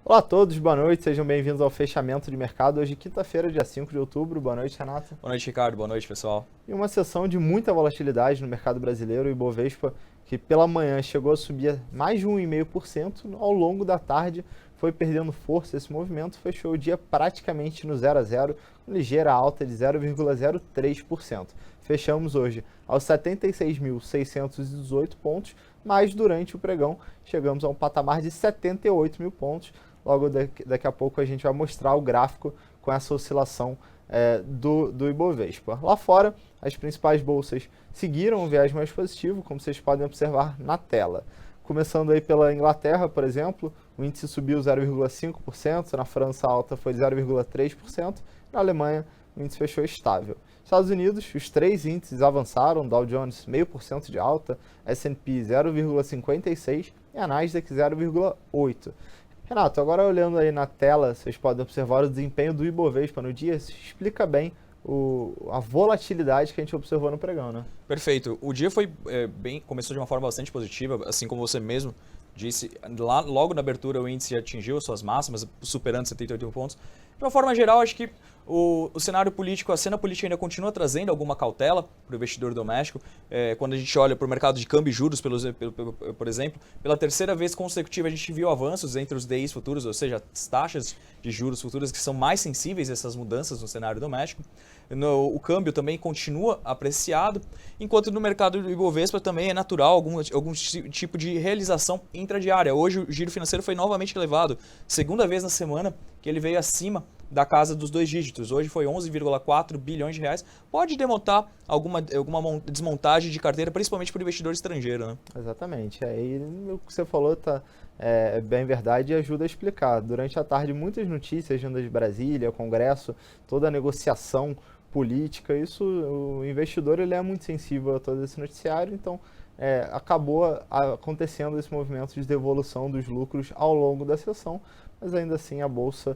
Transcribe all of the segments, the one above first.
Olá a todos, boa noite, sejam bem-vindos ao fechamento de mercado. Hoje, quinta-feira, dia 5 de outubro. Boa noite, Renato. Boa noite, Ricardo. Boa noite, pessoal. E uma sessão de muita volatilidade no mercado brasileiro. O Ibovespa, que pela manhã chegou a subir mais de 1,5%, ao longo da tarde foi perdendo força esse movimento, fechou o dia praticamente no 0 a 0, com ligeira alta de 0,03%. Fechamos hoje aos 76.618 pontos, mas durante o pregão chegamos a um patamar de 78 mil pontos. Logo daqui a pouco a gente vai mostrar o gráfico com essa oscilação do Ibovespa. Lá fora, as principais bolsas seguiram um viés mais positivo, como vocês podem observar na tela. Começando aí pela Inglaterra, por exemplo, o índice subiu 0,5%, na França a alta foi 0,3%, na Alemanha o índice fechou estável. Estados Unidos, os três índices avançaram, Dow Jones 0,5% de alta, S&P 0,56% e a Nasdaq 0,8%. Renato, agora olhando aí na tela, vocês podem observar o desempenho do Ibovespa no dia, explica bem a volatilidade que a gente observou no pregão, né? Perfeito. O dia foi começou de uma forma bastante positiva, assim como você mesmo disse. Logo na abertura o índice atingiu suas máximas, superando 78 pontos. De uma forma geral, acho que o cenário político, a cena política ainda continua trazendo alguma cautela para o investidor doméstico. Quando a gente olha para o mercado de câmbio e juros, por exemplo, pela terceira vez consecutiva a gente viu avanços entre os DIs futuros, ou seja, as taxas de juros futuras que são mais sensíveis a essas mudanças no cenário doméstico. O câmbio também continua apreciado, enquanto no mercado do Ibovespa também é natural algum tipo de realização intradiária. Hoje o giro financeiro foi novamente elevado, segunda vez na semana que ele veio acima da casa dos dois dígitos. Hoje foi 11,4 bilhões de reais. Pode demontar alguma desmontagem de carteira, principalmente para o investidor estrangeiro, né? Exatamente. Aí o que você falou é bem verdade e ajuda a explicar. Durante a tarde, muitas notícias vindo de Brasília, Congresso, toda a negociação política, isso, o investidor ele é muito sensível a todo esse noticiário, então acabou acontecendo esse movimento de devolução dos lucros ao longo da sessão, mas ainda assim a Bolsa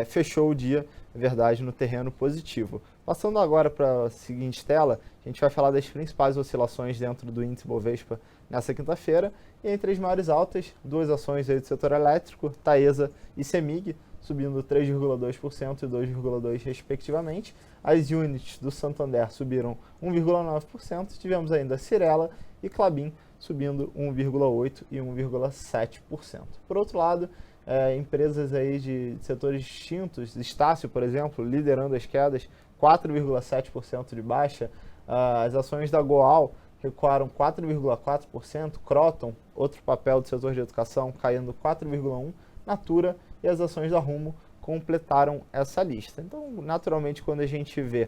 fechou o dia, é verdade, no terreno positivo. Passando agora para a seguinte tela, a gente vai falar das principais oscilações dentro do índice Bovespa nessa quinta-feira, e entre as maiores altas, duas ações aí do setor elétrico, Taesa e Cemig, subindo 3,2% e 2,2% respectivamente. As units do Santander subiram 1,9%, tivemos ainda Cyrela e Klabin subindo 1,8% e 1,7%. Por outro lado, empresas aí de setores distintos, Estácio, por exemplo, liderando as quedas, 4,7% de baixa. As ações da Goal recuaram 4,4%, Croton, outro papel do setor de educação, caindo 4,1%, Natura e as ações da Rumo completaram essa lista. Então, naturalmente, quando a gente vê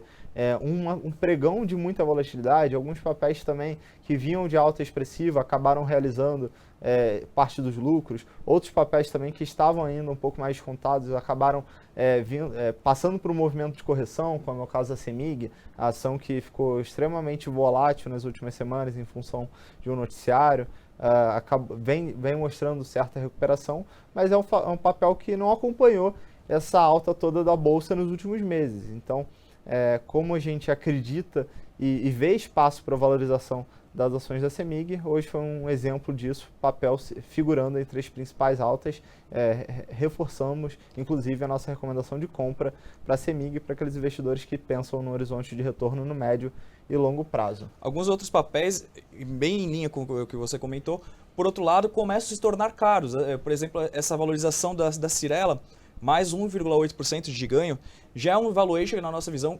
um pregão de muita volatilidade, alguns papéis também que vinham de alta expressiva acabaram realizando parte dos lucros, outros papéis também que estavam ainda um pouco mais descontados acabaram passando por um movimento de correção, como é o caso da Cemig, a ação que ficou extremamente volátil nas últimas semanas em função de um noticiário. Vem mostrando certa recuperação, mas é um papel que não acompanhou essa alta toda da Bolsa nos últimos meses. Então, como a gente acredita e vê espaço para valorização das ações da Cemig, hoje foi um exemplo disso, papel figurando entre as principais altas. Reforçamos, inclusive, a nossa recomendação de compra para a Cemig, para aqueles investidores que pensam no horizonte de retorno no médio e longo prazo. Alguns outros papéis, bem em linha com o que você comentou, por outro lado, começam a se tornar caros. Por exemplo, essa valorização da Cyrela, mais 1,8% de ganho, já é um valuation que, na nossa visão,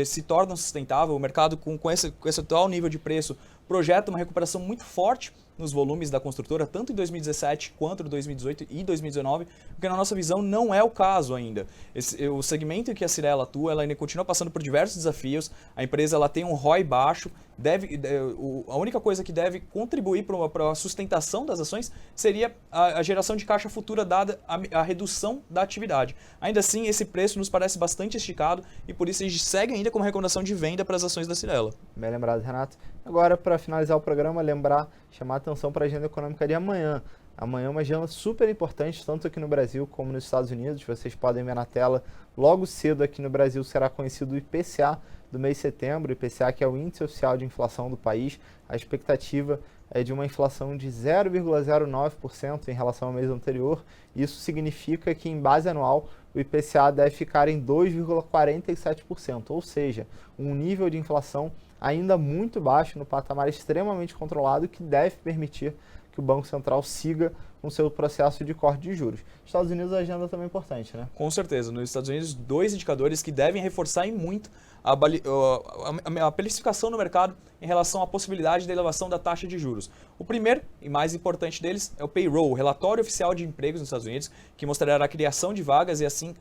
se torna sustentável. O mercado, com esse atual nível de preço, projeta uma recuperação muito forte nos volumes da construtora, tanto em 2017 quanto em 2018 e 2019, porque na nossa visão não é o caso ainda. O segmento em que a Cyrela atua, ela ainda continua passando por diversos desafios, a empresa ela tem um ROI baixo, a única coisa que deve contribuir para a sustentação das ações seria a geração de caixa futura dada a redução da atividade. Ainda assim, esse preço nos parece bastante esticado e por isso a gente segue ainda como recomendação de venda para as ações da Cyrela. Bem lembrado, Renato. Agora, para finalizar o programa, chamar a atenção para a agenda econômica de amanhã. Amanhã é uma agenda super importante, tanto aqui no Brasil como nos Estados Unidos. Vocês podem ver na tela, logo cedo aqui no Brasil será conhecido o IPCA do mês de setembro, o IPCA que é o índice oficial de inflação do país. A expectativa é de uma inflação de 0,09% em relação ao mês anterior. Isso significa que em base anual o IPCA deve ficar em 2,47%, ou seja, um nível de inflação ainda muito baixo, no patamar extremamente controlado, que deve permitir que o Banco Central siga com seu processo de corte de juros. Estados Unidos, a agenda também é importante, né? Com certeza. Nos Estados Unidos, 2 indicadores que devem reforçar e muito a precificação no mercado em relação à possibilidade de elevação da taxa de juros. O primeiro e mais importante deles é o payroll, o relatório oficial de empregos nos Estados Unidos, que mostrará a criação de vagas e assim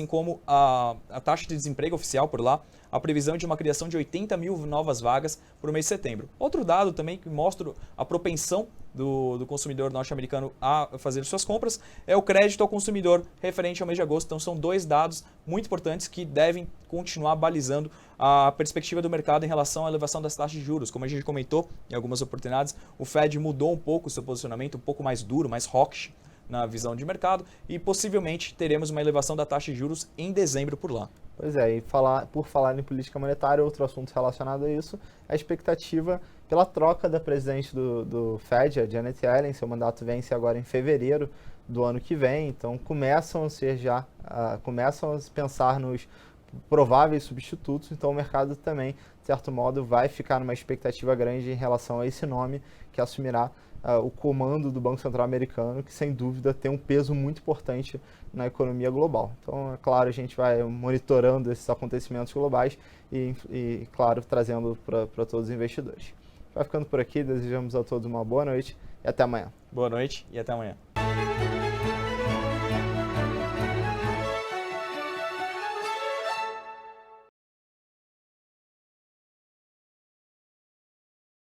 como a taxa de desemprego oficial por lá, a previsão de uma criação de 80 mil novas vagas para o mês de setembro. Outro dado também que mostra a propensão do consumidor norte-americano a fazer suas compras é o crédito ao consumidor referente ao mês de agosto. Então são 2 dados muito importantes que devem continuar balizando a perspectiva do mercado em relação à elevação das taxas de juros. Como a gente comentou em algumas oportunidades, o Fed mudou um pouco o seu posicionamento, um pouco mais duro, mais hawkish na visão de mercado, e possivelmente teremos uma elevação da taxa de juros em dezembro por lá. Pois é, e por falar em política monetária, outro assunto relacionado a isso, a expectativa pela troca da presidente do Fed, a Janet Yellen. Seu mandato vence agora em fevereiro do ano que vem, então começam a se pensar nos prováveis substitutos, então o mercado também, de certo modo, vai ficar numa expectativa grande em relação a esse nome que assumirá o comando do Banco Central americano, que sem dúvida tem um peso muito importante na economia global. Então, é claro, a gente vai monitorando esses acontecimentos globais e claro, trazendo para todos os investidores. Vai ficando por aqui, desejamos a todos uma boa noite e até amanhã. Boa noite e até amanhã.